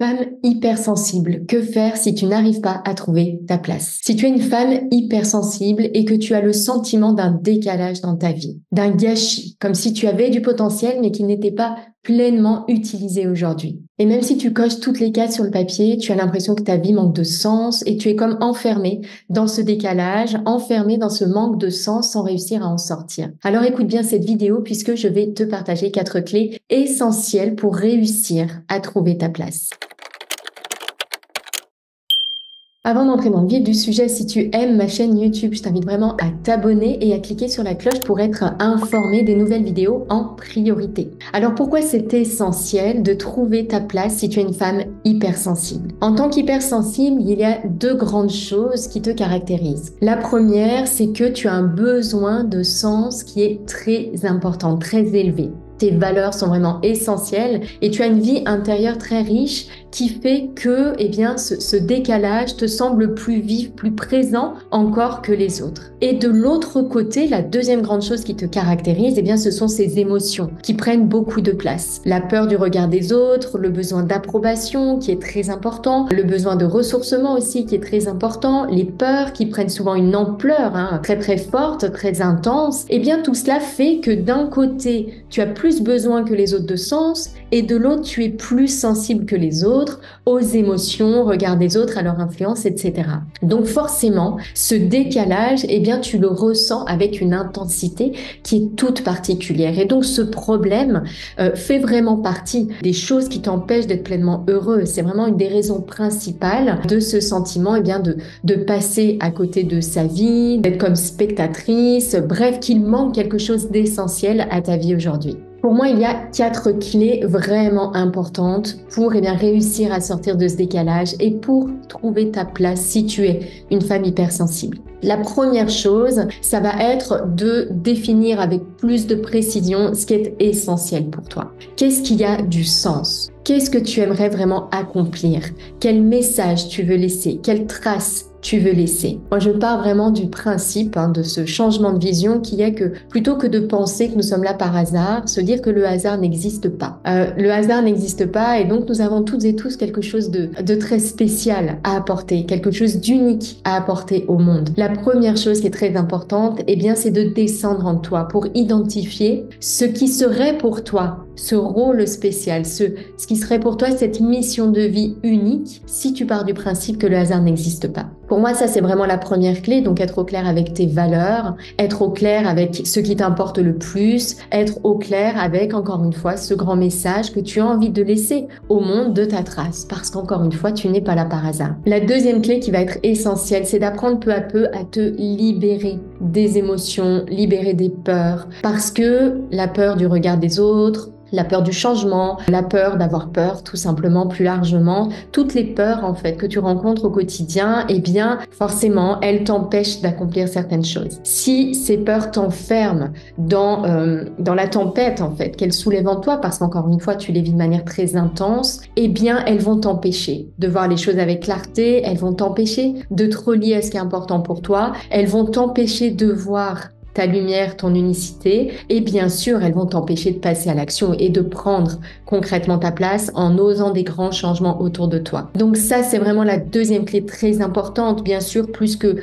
Femme hypersensible, que faire si tu n'arrives pas à trouver ta place? Si tu es une femme hypersensible et que tu as le sentiment d'un décalage dans ta vie, d'un gâchis, comme si tu avais du potentiel mais qui n'était pas pleinement utilisé aujourd'hui. Et même si tu coches toutes les cases sur le papier, tu as l'impression que ta vie manque de sens et tu es comme enfermée dans ce décalage, enfermée dans ce manque de sens sans réussir à en sortir. Alors écoute bien cette vidéo puisque je vais te partager 4 clés essentielles pour réussir à trouver ta place. Avant d'entrer dans le vif du sujet, si tu aimes ma chaîne YouTube, je t'invite vraiment à t'abonner et à cliquer sur la cloche pour être informé des nouvelles vidéos en priorité. Alors pourquoi c'est essentiel de trouver ta place si tu es une femme hypersensible? En tant qu'hypersensible, il y a 2 grandes choses qui te caractérisent. La première, c'est que tu as un besoin de sens qui est très important, très élevé. Tes valeurs sont vraiment essentielles et tu as une vie intérieure très riche qui fait que ce décalage te semble plus vif, plus présent encore que les autres. Et de l'autre côté, la deuxième grande chose qui te caractérise, ce sont ces émotions qui prennent beaucoup de place. La peur du regard des autres, le besoin d'approbation qui est très important, le besoin de ressourcement aussi qui est très important, les peurs qui prennent souvent une ampleur très très forte, très intense. Tout cela fait que d'un côté, tu as plus besoin que les autres de sens et de l'autre, tu es plus sensible que les autres aux émotions, au regard des autres, à leur influence, etc. Donc forcément, ce décalage, tu le ressens avec une intensité qui est toute particulière. Et donc ce problème fait vraiment partie des choses qui t'empêchent d'être pleinement heureux. C'est vraiment une des raisons principales de ce sentiment de passer à côté de sa vie, d'être comme spectatrice, bref, qu'il manque quelque chose d'essentiel à ta vie aujourd'hui. Pour moi, il y a 4 clés vraiment importantes pour réussir à sortir de ce décalage et pour trouver ta place si tu es une femme hypersensible. La première chose, ça va être de définir avec plus de précision ce qui est essentiel pour toi. Qu'est-ce qui a du sens? Qu'est-ce que tu aimerais vraiment accomplir? Quel message tu veux laisser? Quelle trace tu veux laisser? Moi, je pars vraiment du principe de ce changement de vision qui est que plutôt que de penser que nous sommes là par hasard, se dire que le hasard n'existe pas. Le hasard n'existe pas et donc nous avons toutes et tous quelque chose de très spécial à apporter, quelque chose d'unique à apporter au monde. La première chose qui est très importante, c'est de descendre en toi pour identifier ce qui serait pour toi ce rôle spécial, ce qui serait pour toi cette mission de vie unique si tu pars du principe que le hasard n'existe pas. Pour moi, ça, c'est vraiment la première clé. Donc, être au clair avec tes valeurs, être au clair avec ce qui t'importe le plus, être au clair avec, encore une fois, ce grand message que tu as envie de laisser au monde de ta trace. Parce qu'encore une fois, tu n'es pas là par hasard. La deuxième clé qui va être essentielle, c'est d'apprendre peu à peu à te libérer des émotions, libérer des peurs. Parce que la peur du regard des autres, la peur du changement, la peur d'avoir peur, tout simplement, plus largement. Toutes les peurs, en fait, que tu rencontres au quotidien, forcément, elles t'empêchent d'accomplir certaines choses. Si ces peurs t'enferment dans la tempête, en fait, qu'elles soulèvent en toi, parce qu'encore une fois, tu les vis de manière très intense, elles vont t'empêcher de voir les choses avec clarté, elles vont t'empêcher de te relier à ce qui est important pour toi, elles vont t'empêcher de voir ta lumière, ton unicité, et bien sûr, elles vont t'empêcher de passer à l'action et de prendre concrètement ta place en osant des grands changements autour de toi. Donc ça, c'est vraiment la deuxième clé très importante, bien sûr, plus que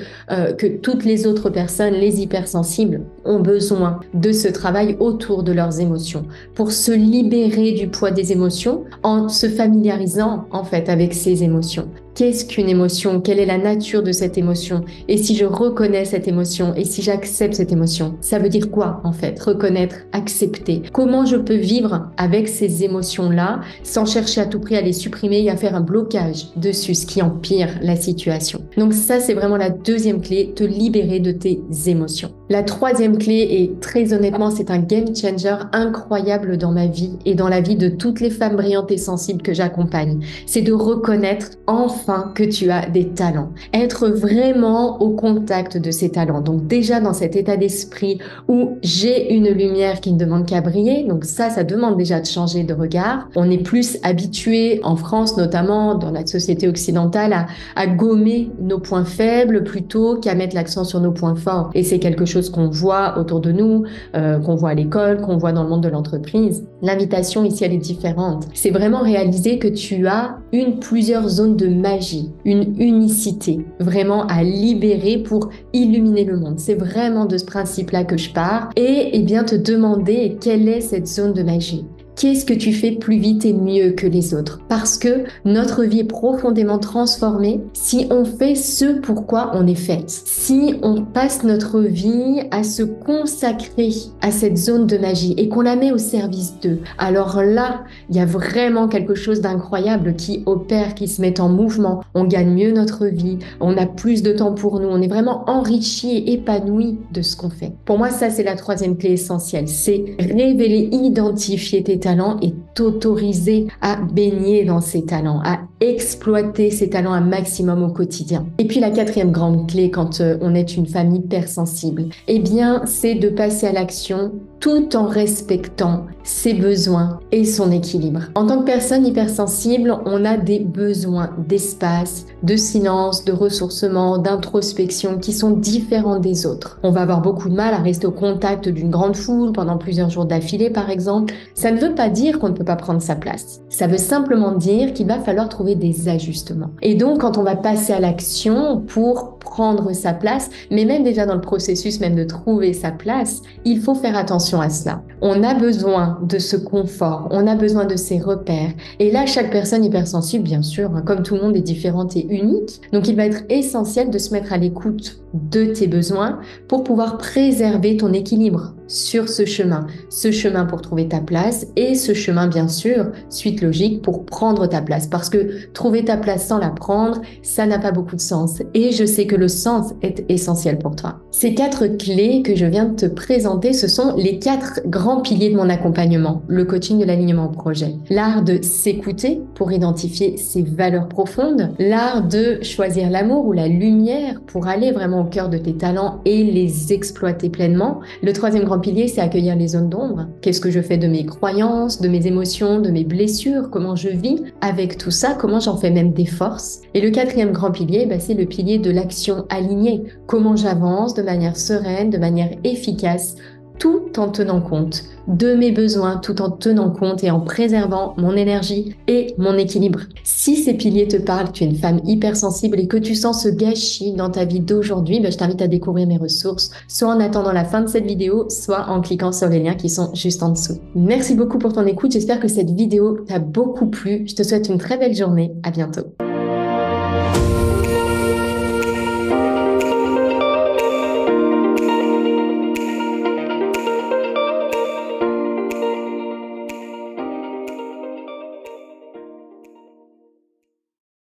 toutes les autres personnes, les hypersensibles, ont besoin de ce travail autour de leurs émotions pour se libérer du poids des émotions en se familiarisant en fait avec ces émotions. Qu'est-ce qu'une émotion? Quelle est la nature de cette émotion? Et si je reconnais cette émotion et si j'accepte cette émotion, ça veut dire quoi en fait? Reconnaître, accepter. Comment je peux vivre avec ces émotions-là sans chercher à tout prix à les supprimer et à faire un blocage dessus, ce qui empire la situation. Donc ça, c'est vraiment la deuxième clé, te libérer de tes émotions. La troisième clé, et très honnêtement, c'est un game changer incroyable dans ma vie et dans la vie de toutes les femmes brillantes et sensibles que j'accompagne, c'est de reconnaître enfin que tu as des talents. Être vraiment au contact de ces talents. Donc déjà dans cet état d'esprit où j'ai une lumière qui ne demande qu'à briller, donc ça demande déjà de changer de regard. On est plus habitué, en France notamment, dans la société occidentale, à gommer nos points faibles plutôt qu'à mettre l'accent sur nos points forts. Et c'est quelque chose choses qu'on voit autour de nous, qu'on voit à l'école, qu'on voit dans le monde de l'entreprise. L'invitation ici, elle est différente. C'est vraiment réaliser que tu as plusieurs zones de magie, une unicité, vraiment à libérer pour illuminer le monde. C'est vraiment de ce principe-là que je pars. Et eh bien te demander quelle est cette zone de magie. Qu'est-ce que tu fais plus vite et mieux que les autres? Parce que notre vie est profondément transformée si on fait ce pourquoi on est faite. Si on passe notre vie à se consacrer à cette zone de magie et qu'on la met au service d'eux, alors là, il y a vraiment quelque chose d'incroyable qui opère, qui se met en mouvement. On gagne mieux notre vie, on a plus de temps pour nous, on est vraiment enrichi et épanoui de ce qu'on fait. Pour moi, ça, c'est la troisième clé essentielle. C'est révéler, identifier tes talents et t'autoriser à baigner dans ces talents, à exploiter ces talents un maximum au quotidien. Et puis la quatrième grande clé quand on est une femme hypersensible, eh bien c'est de passer à l'action tout en respectant ses besoins et son équilibre. En tant que personne hypersensible, on a des besoins d'espace, de silence, de ressourcement, d'introspection qui sont différents des autres. On va avoir beaucoup de mal à rester au contact d'une grande foule pendant plusieurs jours d'affilée, par exemple. Ça ne veut pas dire qu'on ne peut pas prendre sa place. Ça veut simplement dire qu'il va falloir trouver des ajustements. Et donc, quand on va passer à l'action pour prendre sa place, mais même déjà dans le processus même de trouver sa place, il faut faire attention à cela. On a besoin de ce confort, on a besoin de ces repères. Et là, chaque personne hypersensible, bien sûr, comme tout le monde, est différente et unique. Donc, il va être essentiel de se mettre à l'écoute de tes besoins pour pouvoir préserver ton équilibre sur ce chemin pour trouver ta place et ce chemin, bien sûr, suite logique pour prendre ta place. Parce que trouver ta place sans la prendre, ça n'a pas beaucoup de sens. Et je sais que le sens est essentiel pour toi. Ces 4 clés que je viens de te présenter, ce sont les 4 grands piliers de mon accompagnement, le coaching de l'alignement au projet. L'art de s'écouter pour identifier ses valeurs profondes, l'art de choisir l'amour ou la lumière pour aller vraiment au cœur de tes talents et les exploiter pleinement. Le 3e grand pilier, c'est accueillir les zones d'ombre. Qu'est-ce que je fais de mes croyances, de mes émotions, de mes blessures, comment je vis avec tout ça, comment j'en fais même des forces. Et le 4e grand pilier, c'est le pilier de l'action alignée. Comment j'avance de manière sereine, de manière efficace, tout en tenant compte de mes besoins, tout en tenant compte et en préservant mon énergie et mon équilibre. Si ces piliers te parlent, tu es une femme hypersensible et que tu sens ce gâchis dans ta vie d'aujourd'hui, je t'invite à découvrir mes ressources, soit en attendant la fin de cette vidéo, soit en cliquant sur les liens qui sont juste en dessous. Merci beaucoup pour ton écoute, j'espère que cette vidéo t'a beaucoup plu. Je te souhaite une très belle journée, à bientôt.